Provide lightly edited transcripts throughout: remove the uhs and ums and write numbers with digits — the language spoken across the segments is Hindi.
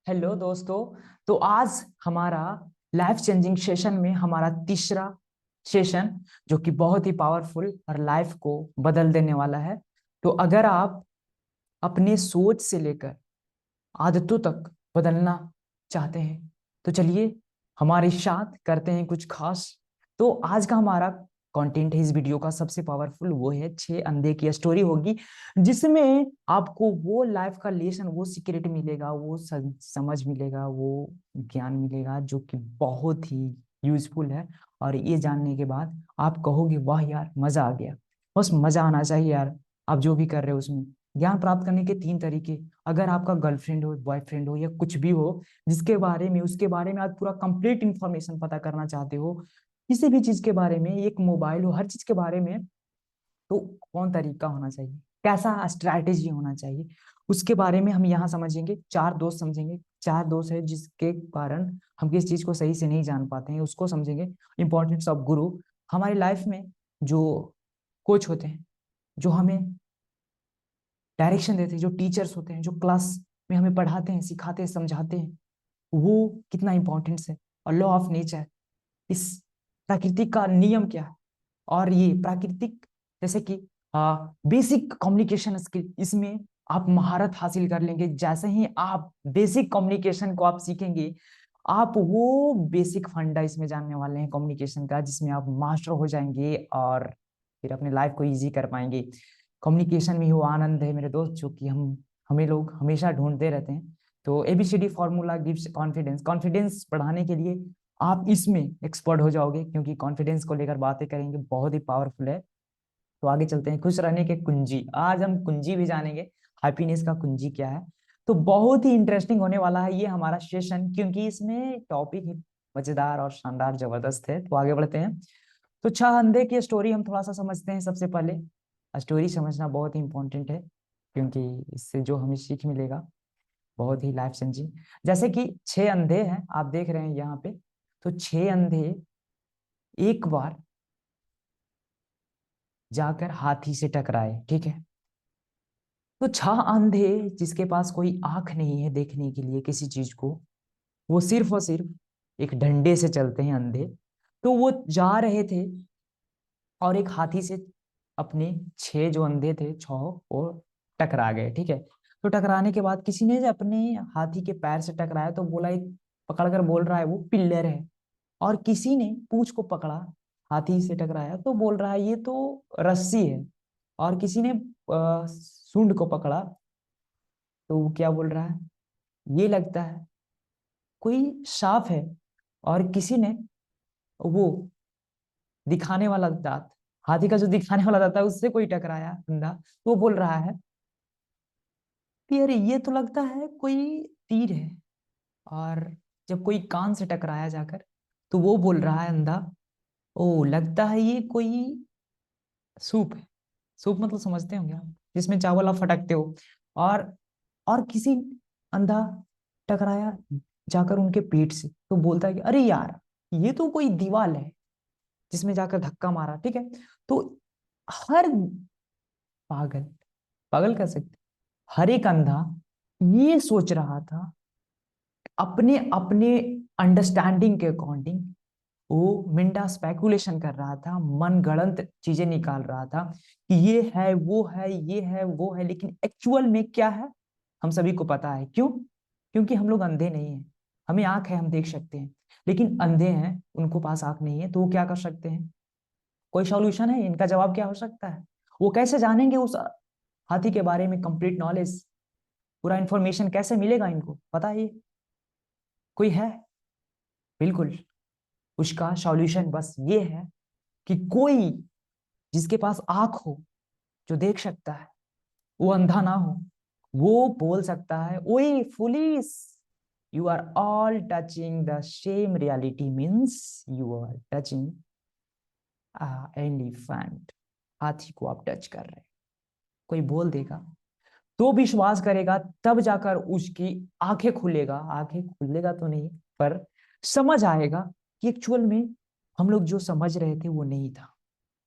हेलो दोस्तों। तो आज हमारा लाइफ चेंजिंग सेशन में हमारा तीसरा सेशन जो कि बहुत ही पावरफुल और लाइफ को बदल देने वाला है। तो अगर आप अपने सोच से लेकर आदतों तक बदलना चाहते हैं तो चलिए हमारे साथ करते हैं कुछ खास। तो आज का हमारा कंटेंट है इस वीडियो का सबसे पावरफुल, वो है 6 अंधे की स्टोरी होगी, जिसमें आपको वो लाइफ का लेसन, वो सीक्रेट मिलेगा, वो समझ मिलेगा, वो ज्ञान मिलेगा जो कि बहुत ही यूजफुल है। और ये जानने के बाद आप कहोगे वाह यार मजा आ गया। बस मजा आना चाहिए यार। आप जो भी कर रहे हो उसमें ज्ञान प्राप्त करने के 3 तरीके। अगर आपका गर्लफ्रेंड हो, बॉयफ्रेंड हो या कुछ भी हो जिसके बारे में, उसके बारे में आप पूरा कंप्लीट इंफॉर्मेशन पता करना चाहते हो, किसी भी चीज के बारे में, एक मोबाइल हो, हर चीज के बारे में, तो कौन तरीका होना चाहिए, कैसा स्ट्रैटेजी होना चाहिए, उसके बारे में हम यहाँ समझेंगे। 4 दोस्त समझेंगे, 4 दोस्त है जिसके कारण हम किस चीज को सही से नहीं जान पाते हैं उसको समझेंगे। इंपॉर्टेंस ऑफ गुरु, हमारी लाइफ में जो कोच होते हैं, जो हमें डायरेक्शन देते हैं, जो टीचर्स होते हैं, जो क्लास में हमें पढ़ाते हैं, सिखाते हैं, समझाते हैं, वो कितना इंपॉर्टेंस है। और लॉ ऑफ नेचर, इस प्रकृति का नियम क्या है। और ये प्राकृतिक, जैसे कि बेसिक कम्युनिकेशन स्किल, इसमें आप महारत हासिल कर लेंगे। जैसे ही आप बेसिक कम्युनिकेशन को आप सीखेंगे, आप वो बेसिक फंडा इसमें जानने वाले हैं कम्युनिकेशन का, जिसमें आप मास्टर हो जाएंगे और फिर अपने लाइफ को इजी कर पाएंगे। कम्युनिकेशन में ही वो आनंद है मेरे दोस्त, जो कि हमें लोग हमेशा ढूंढते रहते हैं। तो ABCD formula gives confidence, confidence बढ़ाने के लिए आप इसमें एक्सपर्ट हो जाओगे, क्योंकि कॉन्फिडेंस को लेकर बातें करेंगे, बहुत ही पावरफुल है। तो आगे चलते हैं, खुश रहने के कुंजी, आज हम कुंजी भी जानेंगे, हैप्पीनेस का कुंजी क्या है। तो बहुत ही इंटरेस्टिंग होने वाला है ये हमारा सेशन, क्योंकि इसमें टॉपिक मजेदार और शानदार जबरदस्त है। तो आगे बढ़ते हैं। तो 6 अंधे की स्टोरी हम थोड़ा सा समझते हैं। सबसे पहले स्टोरी समझना बहुत ही इंपॉर्टेंट है, क्योंकि इससे जो हमें सीख मिलेगा बहुत ही लाइफ चेंजिंग। जैसे कि 6 अंधे हैं, आप देख रहे हैं यहाँ पे। तो 6 अंधे एक बार जाकर हाथी से टकराए, ठीक है। तो 6 अंधे जिसके पास कोई आंख नहीं है देखने के लिए किसी चीज को, वो सिर्फ और सिर्फ एक डंडे से चलते हैं अंधे। तो वो जा रहे थे और एक हाथी से अपने 6 जो अंधे थे, 6, वो टकरा गए, ठीक है। तो टकराने के बाद किसी ने अपने हाथी के पैर से टकराया, तो बोला, एक पकड़कर बोल रहा है वो पिल्लर है। और किसी ने पूंछ को पकड़ा, हाथी से टकराया, तो बोल रहा है ये तो रस्सी है। और किसी ने सूंड को पकड़ा, तो वो क्या बोल रहा है, ये लगता है कोई सांप है। और किसी ने वो दिखाने वाला दांत, हाथी का जो दिखाने वाला दांत है, उससे कोई टकराया अंधा, तो वो बोल रहा है कि अरे ये तो लगता है कोई तीर है। और जब कोई कान से टकराया जाकर, तो वो बोल रहा है अंधा, ओ लगता है ये कोई सूप है। सूप मतलब समझते होंगे आप, जिसमें चावल आप फटकते हो। और और किसी अंधा टकराया जाकर उनके पेट से, तो बोलता है कि अरे यार ये तो कोई दीवार है, जिसमें जाकर धक्का मारा, ठीक है। तो हर पागल, पागल कह सकते, हर एक अंधा ये सोच रहा था अपने अपने अंडरस्टैंडिंग के अकॉर्डिंग। वो मिंडा स्पेकुलेशन कर रहा था, मन गढ़ंत चीजें निकाल रहा था कि ये है वो है, ये है वो है, लेकिन एक्चुअल में क्या है हम सभी को पता है। क्यों? क्योंकि हम लोग अंधे नहीं हैं। हमें आंख है, हम देख सकते हैं, लेकिन अंधे हैं, उनको पास आंख नहीं है, तो वो क्या कर सकते हैं? कोई सॉल्यूशन है? इनका जवाब क्या हो सकता है? वो कैसे जानेंगे उस हाथी के बारे में कंप्लीट नॉलेज, पूरा इंफॉर्मेशन कैसे मिलेगा इनको, पता है ये कोई है? बिल्कुल, उसका सॉल्यूशन बस ये है कि कोई जिसके पास आंख हो, जो देख सकता है, वो अंधा ना हो, वो बोल सकता है, ओए fools, you are all touching the same reality, means you are touching elephant, हाथी को आप टच कर रहे हैं। कोई बोल देगा तो विश्वास करेगा, तब जाकर उसकी आंखें खुलेगा, आंखें खुलेगा तो नहीं, पर समझ आएगा कि एक्चुअल में हम लोग जो समझ रहे थे वो नहीं था।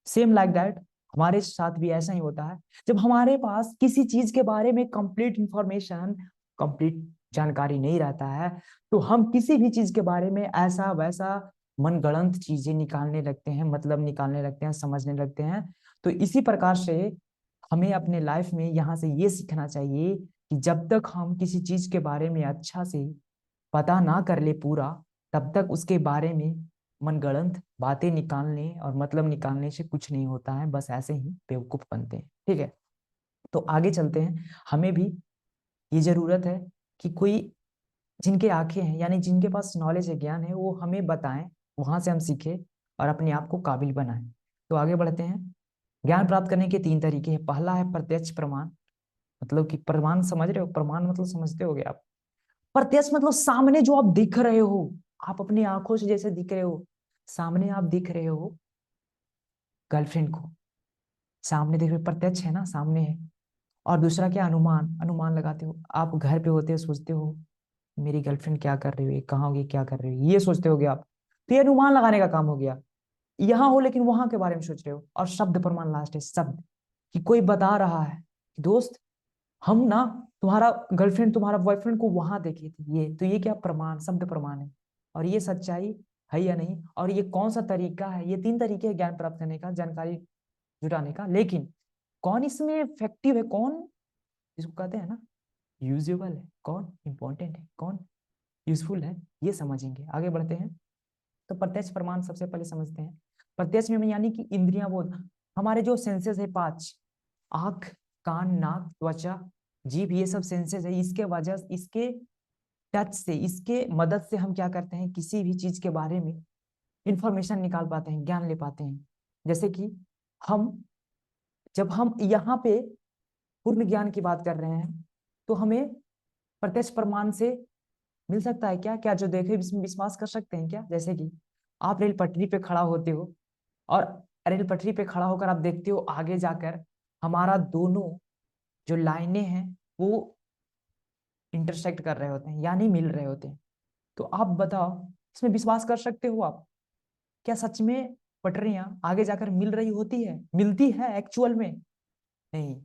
सेम लाइक दैट हमारे साथ भी ऐसा ही होता है। जब हमारे पास किसी चीज के बारे में कंप्लीट इंफॉर्मेशन, कंप्लीट जानकारी नहीं रहता है तो हम किसी भी चीज के बारे में ऐसा वैसा मनगढ़ंत चीजें निकालने लगते हैं, मतलब निकालने लगते हैं, समझने लगते हैं। तो इसी प्रकार से हमें अपने लाइफ में यहाँ से ये सीखना चाहिए कि जब तक हम किसी चीज के बारे में अच्छा से पता ना कर ले पूरा, तब तक उसके बारे में मनगढ़ंत बातें निकालने और मतलब निकालने से कुछ नहीं होता है, बस ऐसे ही बेवकूफ बनते हैं। ठीक है, तो आगे चलते हैं। हमें भी ये जरूरत है कि कोई जिनके आंखें हैं, यानी जिनके पास नॉलेज है, ज्ञान है, वो हमें बताएं, वहां से हम सीखें और अपने आप को काबिल बनाएं। तो आगे बढ़ते हैं। ज्ञान प्राप्त करने के 3 तरीके हैं। पहला है प्रत्यक्ष प्रमाण, मतलब कि प्रमाण समझ रहे हो, प्रमाण मतलब समझते होगे आप। प्रत्यक्ष मतलब सामने जो आप दिख रहे हो, आप अपनी आंखों से जैसे दिख रहे हो, सामने आप दिख रहे हो गर्लफ्रेंड को, सामने देख रहे हो, प्रत्यक्ष है ना, सामने है। और दूसरा क्या, अनुमान, अनुमान लगाते हो। आप घर पे होते हो, सोचते हो मेरी गर्लफ्रेंड क्या कर रही है, कहाँ होगी, क्या कर रही है, ये सोचते होगे आप। तो ये अनुमान लगाने का काम हो गया। यहाँ हो लेकिन वहां के बारे में सोच रहे हो। और शब्द प्रमाण लास्ट है, शब्द, कि कोई बता रहा है कि दोस्त हम ना तुम्हारा गर्लफ्रेंड तुम्हारा बॉयफ्रेंड को वहां देखे थे, ये तो ये क्या प्रमाण, शब्द प्रमाण है। और ये सच्चाई है या नहीं, और ये कौन सा तरीका है। ये 3 तरीके हैं ज्ञान प्राप्त करने का, जानकारी जुटाने का। लेकिन कौन इसमें इफेक्टिव है, कौन इसको कहते हैं ना यूजेबल है, कौन इंपॉर्टेंट है, कौन यूजफुल है, ये समझेंगे। आगे बढ़ते हैं। तो प्रत्यक्ष प्रमाण सबसे पहले समझते हैं। प्रत्यक्ष में यानी कि इंद्रियां बोध, हमारे जो सेंसेस है 5, आंख, कान, नाक, त्वचा, जीभ, ये सब सेंसेस है। इसके वजह, इसके टच से, इसके मदद से हम क्या करते हैं, किसी भी चीज के बारे में इंफॉर्मेशन निकाल पाते हैं, ज्ञान ले पाते हैं। जैसे कि हम, जब हम यहाँ पे पूर्ण ज्ञान की बात कर रहे हैं, तो हमें प्रत्यक्ष प्रमाण से मिल सकता है क्या, क्या जो देखे इसमें विश्वास कर सकते हैं क्या। जैसे कि आप रेल पटरी पे खड़ा होते हो, और रेल पटरी पे खड़ा होकर आप देखते हो आगे जाकर हमारा दोनों जो लाइनें हैं वो इंटरसेक्ट कर रहे होते हैं, यानी मिल रहे होते हैं। तो आप बताओ, इसमें विश्वास कर सकते हो आप, क्या सच में पटरियां आगे जाकर मिल रही होती है, मिलती है एक्चुअल में? नहीं।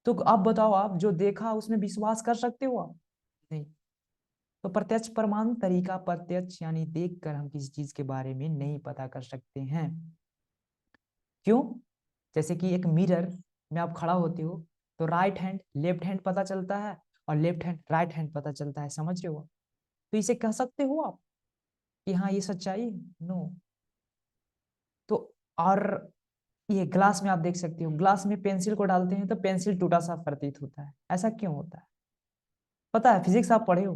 तो आप बताओ, आप जो देखा उसमें विश्वास कर सकते हो आप? नहीं। तो प्रत्यक्ष प्रमाण तरीका, प्रत्यक्ष यानी देखकर हम किसी चीज के बारे में नहीं पता कर सकते हैं। क्यों? जैसे कि एक मिरर में आप खड़ा होते हो, तो राइट हैंड लेफ्ट हैंड पता चलता है, और लेफ्ट हैंड राइट हैंड पता चलता है, समझ रहे हो? तो इसे कह सकते हो आप कि हाँ ये सच्चाई है? नो। तो और ये ग्लास में आप देख सकते हो, ग्लास में पेंसिल को डालते हैं तो पेंसिल टूटा सा प्रतीत होता है, ऐसा क्यों होता है? पता है, फिजिक्स आप पढ़े हो,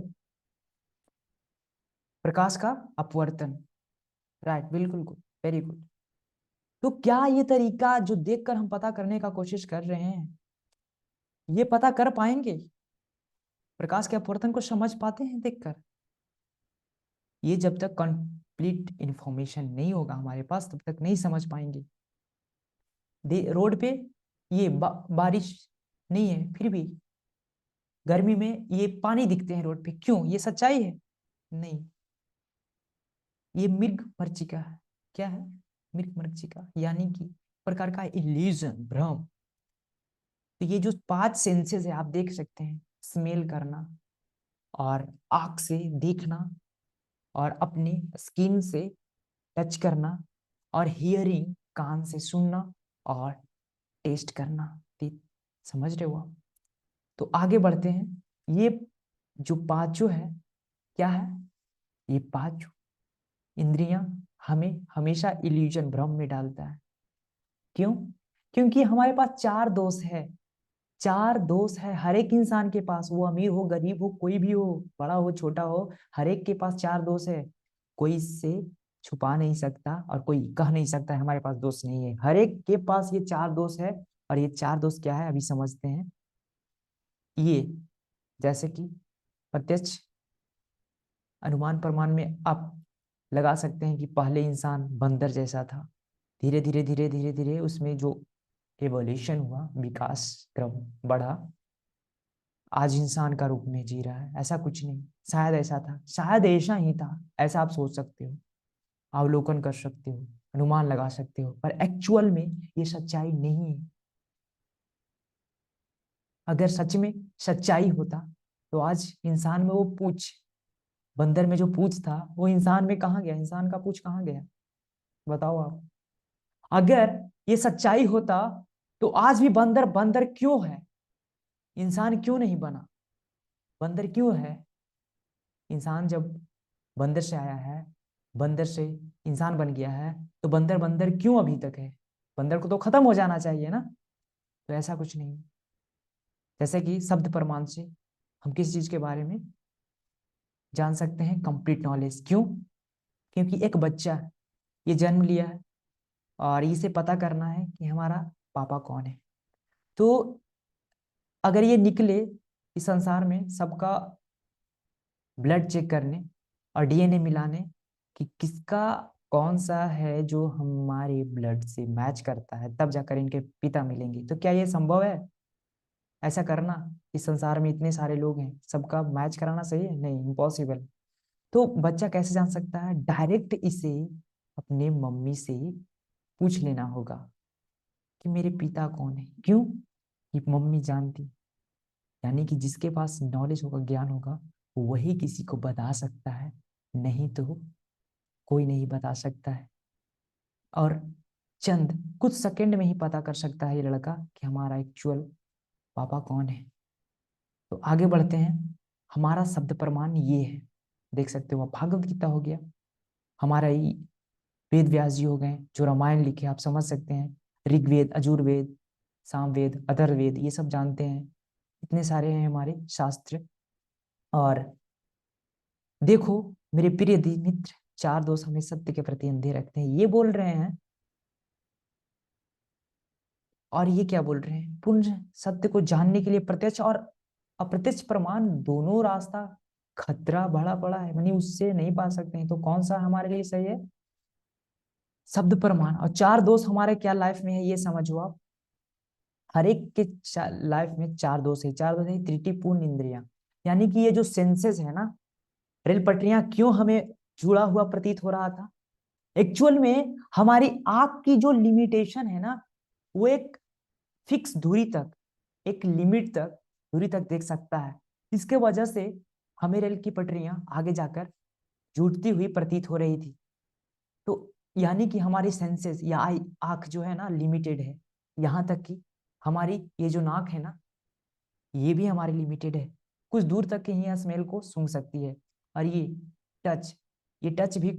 प्रकाश का अपवर्तन। राइट, बिल्कुल गुड, वेरी गुड। तो क्या ये तरीका जो देखकर हम पता करने का कोशिश कर रहे हैं, ये पता कर पाएंगे? प्रकाश के अपवर्तन को समझ पाते हैं देखकर? ये जब तक कंप्लीट इंफॉर्मेशन नहीं होगा हमारे पास, तब तक नहीं समझ पाएंगे। रोड पे ये बारिश नहीं है, फिर भी गर्मी में ये पानी दिखते हैं रोड पे, क्यों? ये सच्चाई है? नहीं। ये मृग मरीचिका है। क्या है? मृग मरीचिका, यानी कि प्रकार का इल्यूजन, भ्रम। तो ये जो 5 सेंसेस है, आप देख सकते हैं, स्मेल करना, और आंख से देखना, और अपनी स्किन से टच करना, और हियरिंग, कान से सुनना, और टेस्ट करना, समझ रहे हो आप? तो आगे बढ़ते हैं। ये जो पांचों है, क्या है? ये 5 इंद्रियां हमें हमेशा इल्यूजन, भ्रम में डालता है। क्यों? क्योंकि हमारे पास 4 दोष है। 4 दोष है हर एक इंसान के पास, वो अमीर हो, गरीब हो, कोई भी हो, बड़ा हो, छोटा हो, हर एक के पास 4 दोष है। कोई इससे छुपा नहीं सकता, और कोई कह नहीं सकता है हमारे पास दोष नहीं है। हर एक के पास ये 4 दोष है। और ये 4 दोष क्या है, अभी समझते हैं। ये जैसे कि प्रत्यक्ष, अनुमान प्रमाण में आप लगा सकते हैं कि पहले इंसान बंदर जैसा था, धीरे धीरे धीरे धीरे धीरे उसमें जो एवोल्यूशन हुआ, विकास क्रम बढ़ा, आज इंसान का रूप में जी रहा है। ऐसा कुछ नहीं, शायद ऐसा था, शायद ऐसा ही था, ऐसा आप सोच सकते हो, अवलोकन कर सकते हो, अनुमान लगा सकते हो, पर एक्चुअल में ये सच्चाई नहीं है। अगर सच में सच्चाई होता तो आज इंसान में वो पूछ, बंदर में जो पूछ था वो इंसान में कहाँ गया? इंसान का पूछ कहाँ गया? बताओ आप। अगर ये सच्चाई होता तो आज भी बंदर बंदर क्यों है? इंसान क्यों नहीं बना? बंदर क्यों है? इंसान जब बंदर से आया है, बंदर से इंसान बन गया है, तो बंदर बंदर क्यों अभी तक है? बंदर को तो खत्म हो जाना चाहिए ना। तो ऐसा कुछ नहीं। जैसे कि शब्द प्रमाण से हम किस चीज के बारे में जान सकते हैं? Complete knowledge. क्यों? क्योंकि एक बच्चा ये जन्म लिया है और इसे पता करना है कि हमारा पापा कौन है। तो अगर ये निकले इस संसार में सबका ब्लड चेक करने और डीएनए मिलाने कि किसका कौन सा है जो हमारे ब्लड से मैच करता है, तब जाकर इनके पिता मिलेंगे, तो क्या ये संभव है ऐसा करना? इस संसार में इतने सारे लोग हैं, सबका मैच कराना सही है? नहीं, इम्पॉसिबल। तो बच्चा कैसे जान सकता है? डायरेक्ट इसे अपने मम्मी से पूछ लेना होगा कि मेरे पिता कौन है। क्यों? कि मम्मी जानती, यानी कि जिसके पास नॉलेज होगा, ज्ञान होगा, वही किसी को बता सकता है, नहीं तो कोई नहीं बता सकता है। और चंद कुछ सेकंड में ही पता कर सकता है ये लड़का कि हमारा एक्चुअल पापा कौन है। तो आगे बढ़ते हैं। हमारा शब्द प्रमाण ये है, देख सकते हो, भागवत गीता हो गया, हमारा ही वेद व्यास जी हो गए जो रामायण लिखे, आप समझ सकते हैं, ऋग्वेद, अजुर्वेद, सामवेद, अथर्ववेद, ये सब जानते हैं। इतने सारे हैं हमारे शास्त्र। और देखो मेरे प्रिय मित्र, चार दोस्त हमें सत्य के प्रति अंधे रखते हैं, ये बोल रहे हैं। और ये क्या बोल रहे हैं? पुण्य सत्य को जानने के लिए प्रत्यक्ष और अप्रत्यक्ष प्रमाण दोनों रास्ता खतरा बड़ा पड़ा है, यानी उससे नहीं पा सकते हैं। तो कौन सा हमारे लिए सही है? शब्द प्रमाण। और चार दोष हमारे क्या लाइफ में है ये समझो आप। हर एक के लाइफ में चार दोष है। चार दोष है त्रुटिपूर्ण इंद्रियां, यानी कि ये जो सेंसेस है ना, रेल पटरियां क्यों हमें जुड़ा हुआ प्रतीत हो रहा था? एक्चुअल में हमारी आंख की जो लिमिटेशन है ना, वो एक फिक्स दूरी तक, एक लिमिट तक, दूरी तक देख सकता है। इसके वजह से हमें रेल की पटरियां आगे जाकर जुड़ती हुई प्रतीत हो रही थी। तो यानी कि हमारी सेंसेस या आई आंख जो है ना लिमिटेड है। यहाँ तक कि हमारी ये जो नाक है ना, ये भी हमारी लिमिटेड है, कुछ दूर तक के ही स्मेल को सूंघ सकती है। और टच ये टच भी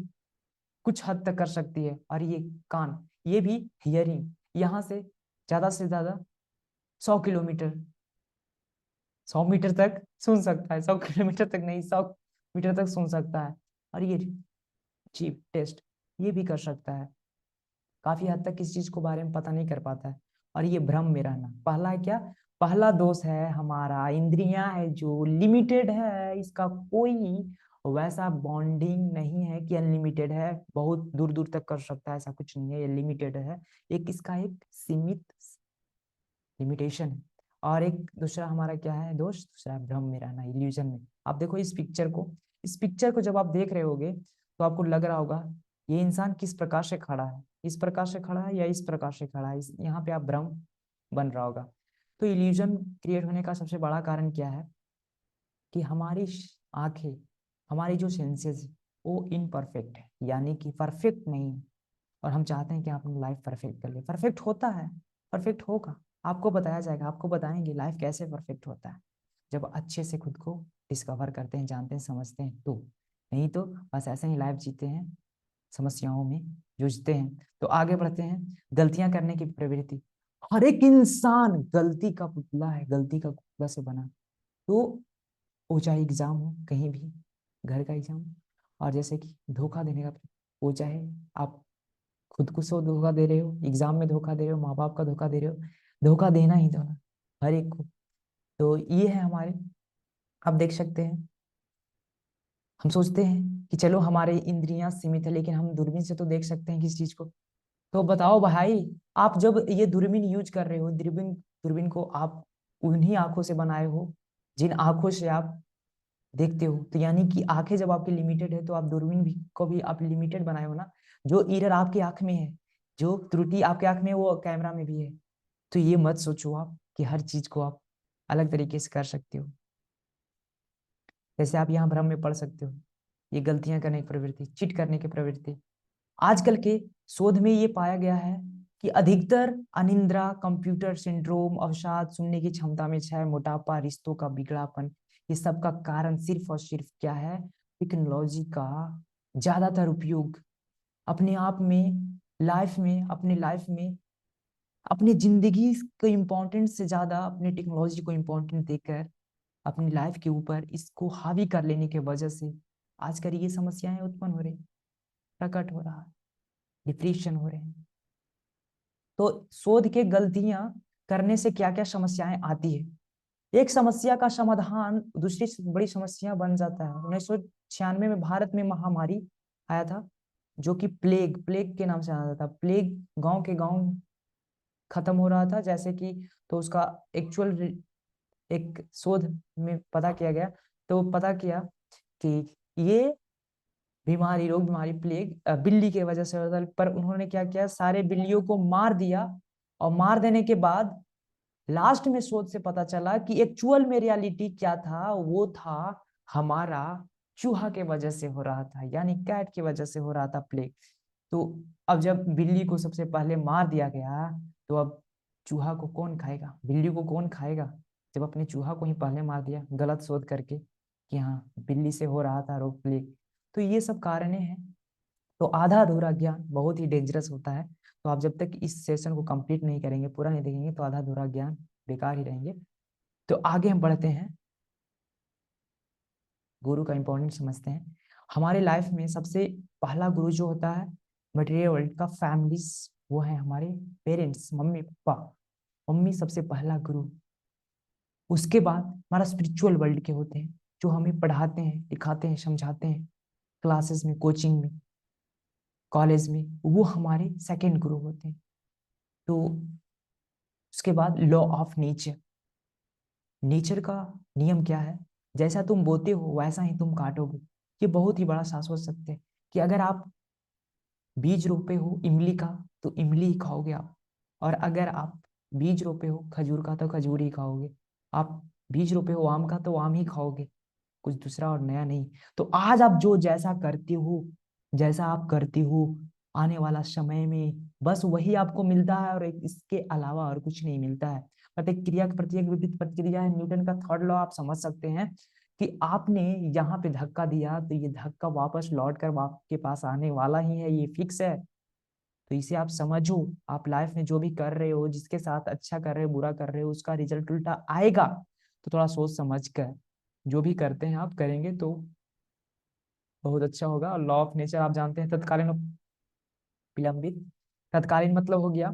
कुछ हद तक कर सकती है। और ये कान, ये भी हियरिंग, यहाँ से ज्यादा 100 किलोमीटर, 100 मीटर तक सुन सकता है। 100 किलोमीटर तक नहीं, 100 मीटर तक सुन सकता है। और ये चीप टेस्ट ये भी कर सकता है। काफी हद तक किसी चीज को बारे में पता नहीं कर पाता है। और ये भ्रम में रहना, पहला है क्या? पहला दोष है हमारा इंद्रियां है जो लिमिटेड है, इसका कोई वैसा बॉन्डिंग नहीं है कि अनलिमिटेड है, बहुत दूर दूर तक कर सकता है, ऐसा कुछ नहीं है, ये लिमिटेड है। एक इसका एक सीमित लिमिटेशन है। और एक दूसरा हमारा क्या है दोष? दूसरा भ्रम में रहना, इल्यूजन में। आप देखो इस पिक्चर को जब आप देख रहे होगे तो आपको लग रहा होगा ये इंसान किस प्रकार से खड़ा है, इस प्रकार से खड़ा है या इस प्रकार से खड़ा है, यहाँ पे आप भ्रम बन रहा होगा। तो इल्यूजन क्रिएट होने का सबसे बड़ा कारण क्या है? कि हमारी आंखें, हमारी जो सेंसेस वो इनपरफेक्ट है, यानी कि परफेक्ट नहीं है। और हम चाहते हैं कि आप अपनी लाइफ परफेक्ट कर ले। परफेक्ट होता है, परफेक्ट होगा, आपको बताया जाएगा, आपको बताएंगे लाइफ कैसे परफेक्ट होता है, जब अच्छे से खुद को डिस्कवर करते हैं, जानते हैं, समझते हैं तो। नहीं तो बस ऐसे ही लाइफ जीते हैं, समस्याओं में जूझते हैं। तो आगे बढ़ते हैं। गलतियां करने की प्रवृत्ति, हर एक इंसान गलती का पुतला है, गलती का पुतला से बना। तो वो चाहे एग्जाम हो, कहीं भी, घर का एग्जाम, और जैसे कि धोखा देने का, वो चाहे आप खुद को सो धोखा दे रहे हो, एग्जाम में धोखा दे रहे हो, माँ बाप का धोखा दे रहे हो, धोखा देना ही देना हर एक को। तो ये है हमारे, आप देख सकते हैं, हम सोचते हैं कि चलो हमारे इंद्रियां सीमित है, लेकिन हम दूरबीन से तो देख सकते हैं किसी चीज को। तो बताओ भाई, आप जब ये दूरबीन यूज कर रहे हो, दूरबीन दूरबीन को आप उन्हीं आंखों से बनाए हो जिन आंखों से आप देखते हो। तो यानी कि आंखें जब आपकी लिमिटेड है तो आप दूरबीन भी को भी आप लिमिटेड बनाए हो ना। जो एरर आपकी आंख में है, जो त्रुटि आपके आंख में है, वो कैमरा में भी है। तो ये मत सोचो आप कि हर चीज को आप अलग तरीके से कर सकते हो। जैसे आप यहाँ भ्रम में पड़ सकते हो, ये गलतियां करने की प्रवृत्ति, चीट करने की प्रवृत्ति। आजकल के शोध में ये पाया गया है कि अधिकतर अनिद्रा, कंप्यूटर सिंड्रोम, अवसाद, सुनने की क्षमता में क्षय, मोटापा, रिश्तों का बिगड़ापन, ये सब का कारण सिर्फ और सिर्फ क्या है? टेक्नोलॉजी का ज्यादातर उपयोग। अपने आप में, लाइफ में, अपने लाइफ में, अपनी जिंदगी को इम्पोर्टेंट से ज्यादा अपनी टेक्नोलॉजी को इम्पोर्टेंट देकर अपनी लाइफ के ऊपर इसको हावी कर लेने की वजह से आजकल ये समस्याएं उत्पन्न हो रही, प्रकट हो रहा है, डिप्रेशन हो रहे हैं। तो शोध के गलतियां करने से क्या क्या समस्याएं आती है? एक समस्या का समाधान दूसरी बड़ी समस्या बन जाता है। 1996 में भारत में महामारी आया था, जो कि प्लेग प्लेग के नाम से जाना जाता था। प्लेग गांव के गांव खत्म हो रहा था, जैसे कि तो उसका एक्चुअल एक शोध में पता किया गया। तो पता किया कि ये बीमारी, रोग बीमारी प्लेग बिल्ली के वजह से होता है। पर उन्होंने क्या किया, सारे बिल्लियों को मार दिया, और मार देने के बाद लास्ट में शोध से पता चला कि एक्चुअल में रियलिटी क्या था, वो था हमारा चूहा के वजह से हो रहा था, यानी कैट की वजह से हो रहा था प्लेग। तो अब जब बिल्ली को सबसे पहले मार दिया गया, तो अब चूहा को कौन खाएगा, बिल्ली को कौन खाएगा? जब अपने चूहा को ही पहले मार दिया गलत शोध करके कि हाँ बिल्ली से हो रहा था रोग प्लेग। तो ये सब कारण हैं। तो आधा अधूरा ज्ञान बहुत ही डेंजरस होता है। तो आप जब तक इस सेशन को कंप्लीट नहीं करेंगे, पूरा नहीं देखेंगे, तो आधा अधूरा ज्ञान बेकार ही रहेंगे। तो आगे हम बढ़ते हैं, गुरु का इंपॉर्टेंट समझते हैं। हमारे लाइफ में सबसे पहला गुरु जो होता है मटेरियल वर्ल्ड का, फैमिलीज, वो है हमारे पेरेंट्स, मम्मी पापा। मम्मी सबसे पहला गुरु। उसके बाद हमारा स्पिरिचुअल वर्ल्ड के होते हैं, जो हमें पढ़ाते हैं, दिखाते हैं, समझाते हैं, क्लासेस में, कोचिंग में, कॉलेज में, वो हमारे सेकंड गुरु होते हैं। तो उसके बाद लॉ ऑफ नेचर। नेचर का नियम क्या है? जैसा तुम बोते हो वैसा ही तुम काटोगे। ये बहुत ही बड़ा शाश्वत सत्य है कि अगर आप बीज रोपे हो इमली का, तो इमली ही खाओगे आप। और अगर आप बीज रोपे हो खजूर का, तो खजूर ही खाओगे। आप बीज रोपे हो आम का, तो आम ही खाओगे, कुछ दूसरा और नया नहीं। तो आज आप जो जैसा करते हो, जैसा आप करते हो, आने वाला समय में बस वही आपको मिलता है, और इसके अलावा और कुछ नहीं मिलता है। प्रतिक्रिया की प्रत्येक विपरीत प्रतिक्रिया है, न्यूटन का थर्ड लॉ आप समझ सकते हैं कि आपने यहाँ पे धक्का दिया, तो ये धक्का वापस लौट कर आपके पास आने वाला ही है, ये फिक्स है। तो इसे आप समझो। आप लाइफ में जो भी कर रहे हो, जिसके साथ अच्छा कर रहे हो, बुरा कर रहे हो, उसका रिजल्ट उल्टा आएगा। तो थोड़ा सोच समझ कर जो भी करते हैं आप करेंगे तो बहुत अच्छा होगा। और लॉ ऑफ नेचर आप जानते हैं, तत्कालीन और विलंबित। तत्कालीन मतलब हो गया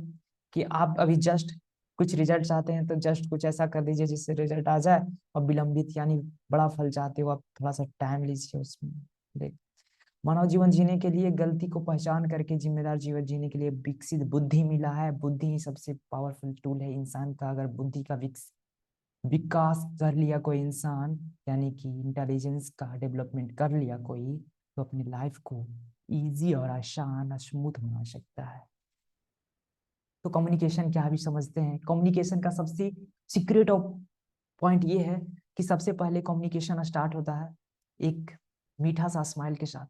कि आप अभी जस्ट कुछ रिजल्ट चाहते हैं, तो जस्ट कुछ ऐसा कर दीजिए जिससे रिजल्ट आ जाए। और विलंबित यानी बड़ा फल चाहते हो आप, थोड़ा सा टाइम लीजिए उसमें। देख, मानव जीवन जीने के लिए गलती को पहचान करके जिम्मेदार जीवन जीने के लिए विकसित बुद्धि मिला है। बुद्धि ही सबसे पावरफुल टूल है इंसान का। अगर बुद्धि का विकास कर लिया कोई इंसान, यानी कि इंटेलिजेंस का डेवलपमेंट कर लिया कोई, तो अपनी लाइफ को इजी और आसान और स्मूथ बना सकता है। तो कम्युनिकेशन क्या भी समझते हैं। कम्युनिकेशन का सबसे सीक्रेट ऑफ पॉइंट ये है कि सबसे पहले कम्युनिकेशन स्टार्ट होता है एक मीठा सा स्माइल के साथ।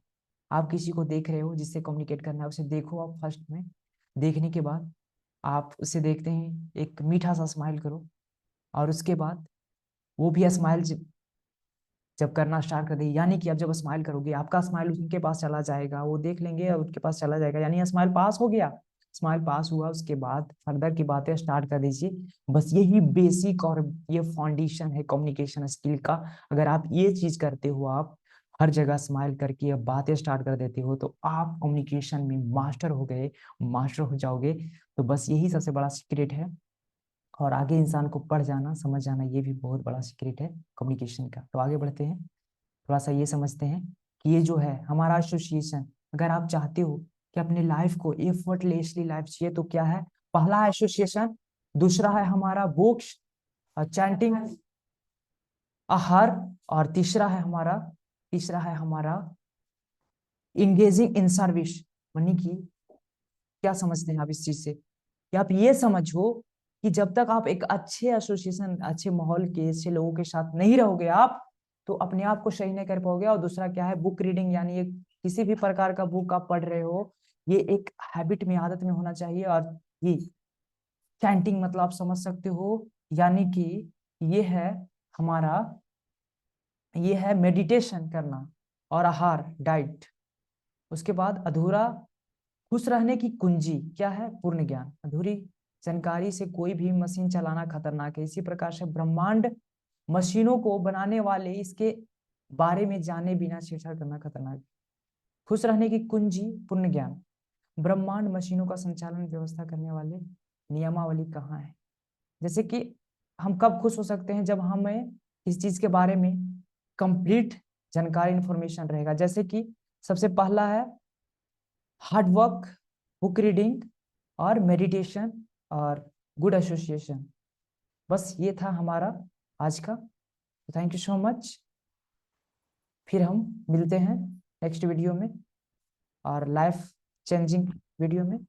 आप किसी को देख रहे हो जिससे कम्युनिकेट करना है, उसे देखो आप फर्स्ट में। देखने के बाद आप उसे देखते हैं, एक मीठा सा स्माइल करो, और उसके बाद वो भी स्माइल जब करना स्टार्ट कर देगी, यानी कि आप जब स्माइल करोगे आपका स्माइल उनके पास चला जाएगा, वो देख लेंगे और उनके पास चला जाएगा, यानी स्माइल पास हो गया। स्माइल पास हुआ, उसके बाद फर्दर की बातें स्टार्ट कर दीजिए। बस यही बेसिक और ये फाउंडेशन है कम्युनिकेशन स्किल का। अगर आप ये चीज करते हो, आप हर जगह स्माइल करके अब बातें स्टार्ट कर देते हो, तो आप कम्युनिकेशन में मास्टर हो गए, मास्टर हो जाओगे। तो बस यही सबसे बड़ा सीक्रेट है। और आगे इंसान को पढ़ जाना, समझ जाना, ये भी बहुत बड़ा सीक्रेट है कम्युनिकेशन का। तो आगे बढ़ते हैं, थोड़ा सा ये समझते हैं कि ये जो है हमारा एसोसिएशन। अगर आप चाहते हो कि अपने लाइफ को एफर्टलेसली लाइफ चाहिए, तो क्या है? पहला एसोसिएशन, दूसरा है हमारा बुक्स और चैंटिंग, आहार, और तीसरा है हमारा इंगेजिंग इन सर्विस। यानी कि क्या समझते हैं आप इस चीज से? कि आप ये समझो कि जब तक आप एक अच्छे एसोसिएशन, अच्छे माहौल के, अच्छे लोगों के साथ नहीं रहोगे आप, तो अपने आप को सही नहीं कर पाओगे। और दूसरा क्या है, बुक रीडिंग, यानी ये किसी भी प्रकार का बुक आप पढ़ रहे हो, ये एक हैबिट में, आदत में होना चाहिए। और ये चैंटिंग मतलब आप समझ सकते हो, यानी कि ये है हमारा, ये है मेडिटेशन करना और आहार, डाइट। उसके बाद अधूरा खुश रहने की कुंजी क्या है, पूर्ण ज्ञान। अधूरी जानकारी से कोई भी मशीन चलाना खतरनाक है। इसी प्रकार से ब्रह्मांड मशीनों को बनाने वाले इसके बारे में जाने बिना छेड़छाड़ करना खतरनाक है। खुश रहने की कुंजी पूर्ण ज्ञान। ब्रह्मांड मशीनों का संचालन व्यवस्था करने वाले नियमावली कहाँ है। जैसे कि हम कब खुश हो सकते हैं, जब हमें इस चीज के बारे में कंप्लीट जानकारी, इंफॉर्मेशन रहेगा। जैसे कि सबसे पहला है हार्ड वर्क, बुक रीडिंग और मेडिटेशन और गुड एसोसिएशन। बस ये था हमारा आज का। Thank you so much. फिर हम मिलते हैं नेक्स्ट वीडियो में और लाइफ चेंजिंग वीडियो में।